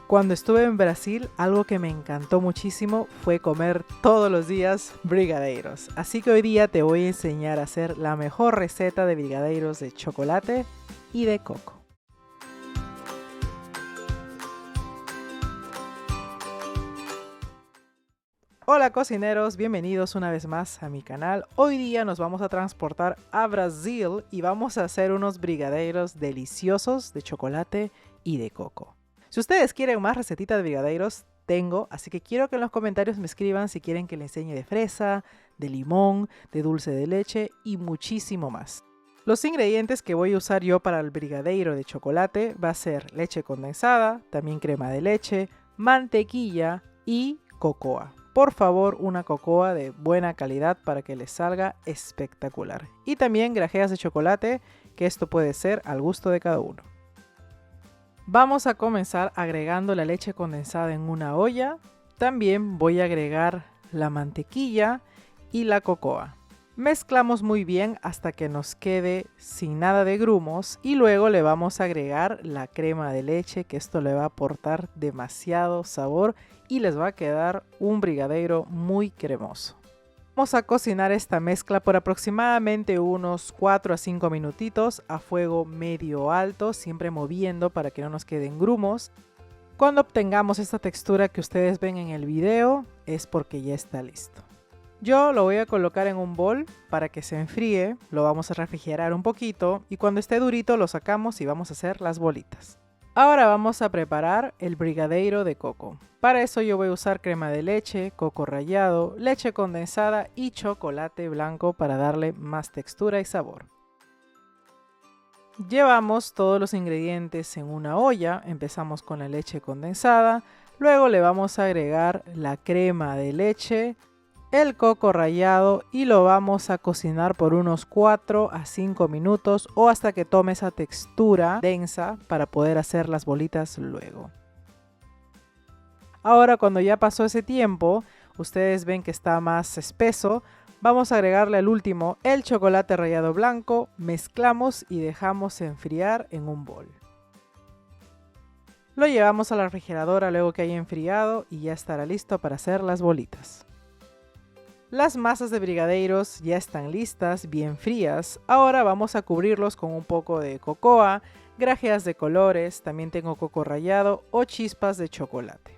Cuando estuve en Brasil, algo que me encantó muchísimo fue comer todos los días brigadeiros. Así que hoy día te voy a enseñar a hacer la mejor receta de brigadeiros de chocolate y de coco. Hola cocineros, bienvenidos una vez más a mi canal. Hoy día nos vamos a transportar a Brasil y vamos a hacer unos brigadeiros deliciosos de chocolate y de coco. Si ustedes quieren más recetitas de brigadeiros, tengo, así que quiero que en los comentarios me escriban si quieren que les enseñe de fresa, de limón, de dulce de leche y muchísimo más. Los ingredientes que voy a usar yo para el brigadeiro de chocolate va a ser leche condensada, también crema de leche, mantequilla y cocoa. Por favor, una cocoa de buena calidad para que les salga espectacular. Y también grajeas de chocolate, que esto puede ser al gusto de cada uno. Vamos a comenzar agregando la leche condensada en una olla. También voy a agregar la mantequilla y la cocoa. Mezclamos muy bien hasta que nos quede sin nada de grumos y luego le vamos a agregar la crema de leche, que esto le va a aportar demasiado sabor y les va a quedar un brigadeiro muy cremoso. Vamos a cocinar esta mezcla por aproximadamente unos 4 a 5 minutitos a fuego medio alto, siempre moviendo para que no nos queden grumos. Cuando obtengamos esta textura que ustedes ven en el video es porque ya está listo. Yo lo voy a colocar en un bol para que se enfríe, lo vamos a refrigerar un poquito y cuando esté durito lo sacamos y vamos a hacer las bolitas. Ahora vamos a preparar el brigadeiro de coco. Para eso yo voy a usar crema de leche, coco rallado, leche condensada y chocolate blanco para darle más textura y sabor. Llevamos todos los ingredientes en una olla, empezamos con la leche condensada, luego le vamos a agregar la crema de leche, el coco rallado y lo vamos a cocinar por unos 4 a 5 minutos o hasta que tome esa textura densa para poder hacer las bolitas luego. Ahora cuando ya pasó ese tiempo, ustedes ven que está más espeso, vamos a agregarle al último el chocolate rallado blanco, mezclamos y dejamos enfriar en un bol. Lo llevamos a la refrigeradora luego que haya enfriado y ya estará listo para hacer las bolitas. Las masas de brigadeiros ya están listas, bien frías. Ahora vamos a cubrirlos con un poco de cocoa, grajeas de colores, también tengo coco rallado o chispas de chocolate.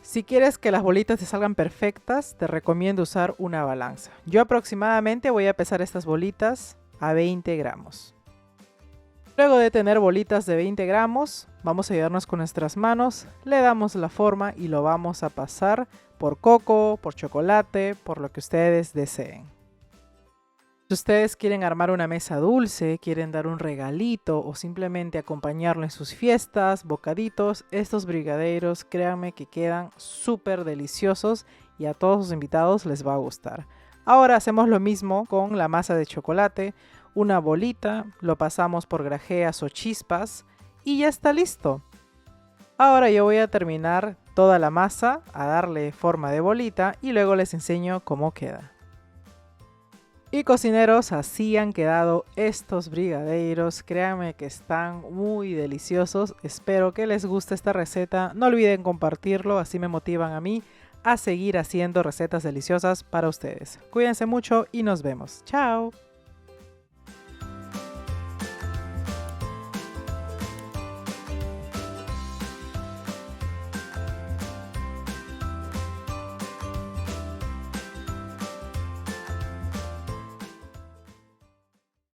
Si quieres que las bolitas te salgan perfectas, te recomiendo usar una balanza. Yo aproximadamente voy a pesar estas bolitas a 20 gramos. Luego de tener bolitas de 20 gramos, vamos a ayudarnos con nuestras manos, le damos la forma y lo vamos a pasar por coco, por chocolate, por lo que ustedes deseen. Si ustedes quieren armar una mesa dulce, quieren dar un regalito o simplemente acompañarlo en sus fiestas, bocaditos, estos brigadeiros créanme que quedan súper deliciosos y a todos los invitados les va a gustar. Ahora hacemos lo mismo con la masa de chocolate, una bolita, lo pasamos por grajeas o chispas y ya está listo. Ahora yo voy a terminar toda la masa, a darle forma de bolita y luego les enseño cómo queda. Y cocineros, así han quedado estos brigadeiros, créanme que están muy deliciosos, espero que les guste esta receta, no olviden compartirlo, así me motivan a mí a seguir haciendo recetas deliciosas para ustedes. Cuídense mucho y nos vemos, chao.